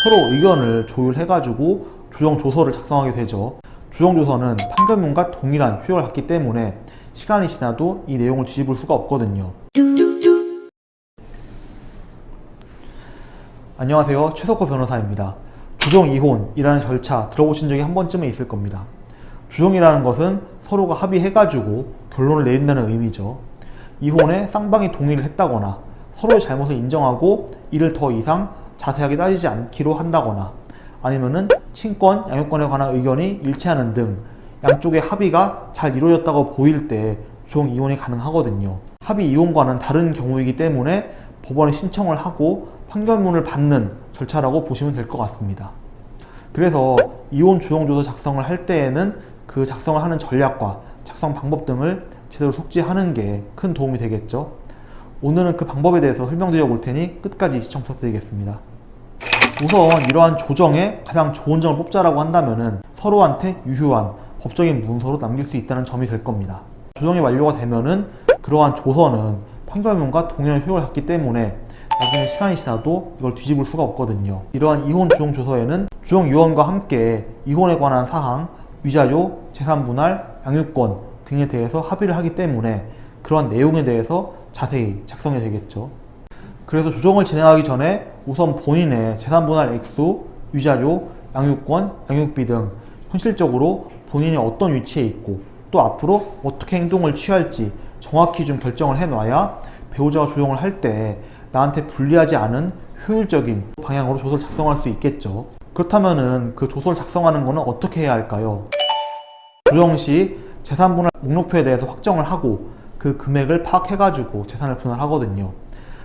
서로 의견을 조율해가지고 조정조서를 작성하게 되죠. 조정조서는 판결문과 동일한 효력을 갖기 때문에 시간이 지나도 이 내용을 뒤집을 수가 없거든요. 안녕하세요, 최석호 변호사입니다. 조정이혼이라는 절차 들어보신 적이 한 번쯤은 있을 겁니다. 조정이라는 것은 서로가 합의해가지고 결론을 내린다는 의미죠. 이혼에 쌍방이 동의를 했다거나 서로의 잘못을 인정하고 이를 더 이상 자세하게 따지지 않기로 한다거나 아니면은 친권, 양육권에 관한 의견이 일치하는 등 양쪽의 합의가 잘 이루어졌다고 보일 때 조정이혼이 가능하거든요. 합의 이혼과는 다른 경우이기 때문에 법원에 신청을 하고 판결문을 받는 절차라고 보시면 될 것 같습니다. 그래서 이혼 조정조서 작성을 할 때에는 그 작성을 하는 전략과 작성 방법 등을 제대로 숙지하는 게 큰 도움이 되겠죠. 오늘은 그 방법에 대해서 설명드려 볼 테니 끝까지 시청 부탁드리겠습니다. 우선 이러한 조정의 가장 좋은 점을 뽑자라고 한다면은 서로한테 유효한 법적인 문서로 남길 수 있다는 점이 될 겁니다. 조정이 완료가 되면은 그러한 조서는 판결문과 동일한 효력을 갖기 때문에 나중에 시간이 지나도 이걸 뒤집을 수가 없거든요. 이러한 이혼 조정 조서에는 조정위원과 함께 이혼에 관한 사항, 위자료, 재산분할, 양육권 등에 대해서 합의를 하기 때문에 그러한 내용에 대해서 자세히 작성이 되겠죠. 그래서 조정을 진행하기 전에 우선 본인의 재산분할 액수, 위자료, 양육권, 양육비 등 현실적으로 본인이 어떤 위치에 있고 또 앞으로 어떻게 행동을 취할지 정확히 좀 결정을 해놔야 배우자가 조정을 할 때 나한테 불리하지 않은 효율적인 방향으로 조서를 작성할 수 있겠죠. 그렇다면은 그 조서를 작성하는 거는 어떻게 해야 할까요? 조정 시 재산분할 목록표에 대해서 확정을 하고 그 금액을 파악해가지고 재산을 분할하거든요.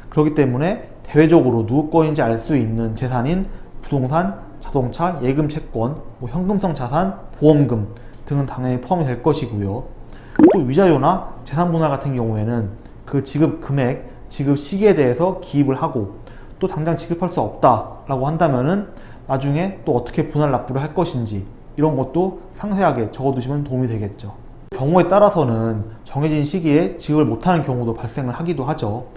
그렇기 때문에 대외적으로 누구 거인지 알 수 있는 재산인 부동산, 자동차, 예금 채권, 현금성 자산, 보험금 등은 당연히 포함이 될 것이고요. 또 위자료나 재산 분할 같은 경우에는 그 지급 금액, 지급 시기에 대해서 기입을 하고 또 당장 지급할 수 없다라고 한다면은 나중에 또 어떻게 분할 납부를 할 것인지 이런 것도 상세하게 적어두시면 도움이 되겠죠. 경우에 따라서는 정해진 시기에 지급을 못하는 경우도 발생을 하기도 하죠.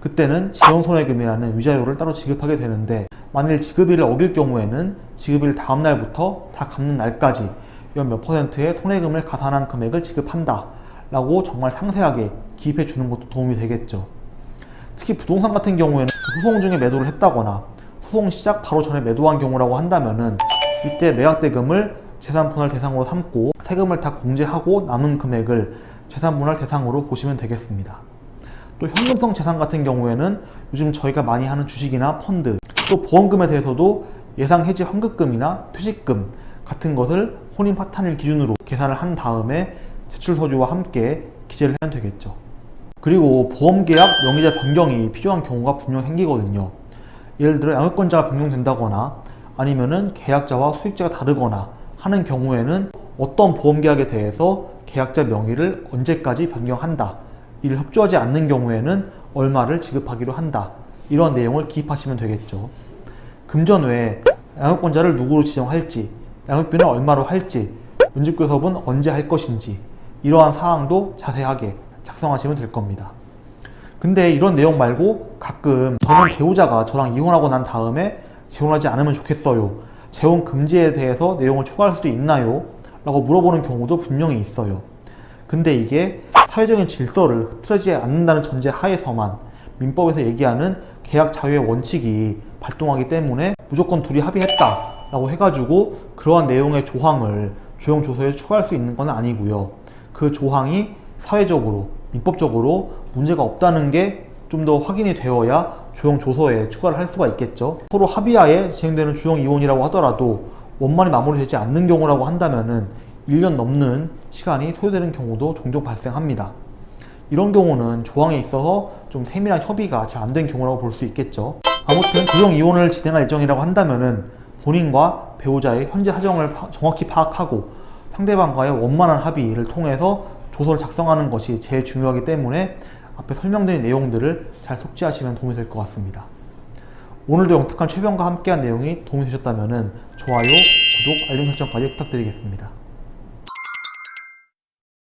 그때는 지연손해금이라는 위자료를 따로 지급하게 되는데 만일 지급일을 어길 경우에는 지급일 다음 날부터 다 갚는 날까지 연 몇 %의 손해금을 가산한 금액을 지급한다 라고 정말 상세하게 기입해 주는 것도 도움이 되겠죠. 특히 부동산 같은 경우에는 소송 중에 매도를 했다거나 소송 시작 바로 전에 매도한 경우라고 한다면은 이때 매각대금을 재산분할 대상으로 삼고 세금을 다 공제하고 남은 금액을 재산분할 대상으로 보시면 되겠습니다. 또 현금성 재산 같은 경우에는 요즘 저희가 많이 하는 주식이나 펀드, 또 보험금에 대해서도 예상해지 환급금이나 퇴직금 같은 것을 혼인 파탄일 기준으로 계산을 한 다음에 제출서류와 함께 기재를 하면 되겠죠. 그리고 보험계약 명의자 변경이 필요한 경우가 분명 생기거든요. 예를 들어 양육권자가 변경된다거나 아니면은 계약자와 수익자가 다르거나 하는 경우에는 어떤 보험계약에 대해서 계약자 명의를 언제까지 변경한다, 이를 협조하지 않는 경우에는 얼마를 지급하기로 한다, 이런 내용을 기입하시면 되겠죠. 금전 외에 양육권자를 누구로 지정할지, 양육비는 얼마로 할지, 연집교섭은 언제 할 것인지 이러한 사항도 자세하게 작성하시면 될 겁니다. 근데 이런 내용 말고 가끔 저는 배우자가 저랑 이혼하고 난 다음에 재혼하지 않으면 좋겠어요, 재혼 금지에 대해서 내용을 추가할 수도 있나요? 라고 물어보는 경우도 분명히 있어요. 근데 이게 사회적인 질서를 흐트러지지 않는다는 전제 하에서만 민법에서 얘기하는 계약 자유의 원칙이 발동하기 때문에 무조건 둘이 합의했다 라고 해가지고 그러한 내용의 조항을 조정조서에 추가할 수 있는 건 아니고요. 그 조항이 사회적으로, 민법적으로 문제가 없다는 게 좀 더 확인이 되어야 조정조서에 추가를 할 수가 있겠죠. 서로 합의하에 진행되는 조정이혼이라고 하더라도 원만히 마무리되지 않는 경우라고 한다면은 1년 넘는 시간이 소요되는 경우도 종종 발생합니다. 이런 경우는 조항에 있어서 좀 세밀한 협의가 잘 안 된 경우라고 볼 수 있겠죠. 아무튼 조정이혼을 진행할 예정이라고 한다면은 본인과 배우자의 현재 사정을 정확히 파악하고 상대방과의 원만한 합의를 통해서 조서를 작성하는 것이 제일 중요하기 때문에 앞에 설명드린 내용들을 잘 숙지하시면 도움이 될 것 같습니다. 오늘도 영특한 최변과 함께한 내용이 도움이 되셨다면 좋아요, 구독, 알림 설정까지 부탁드리겠습니다.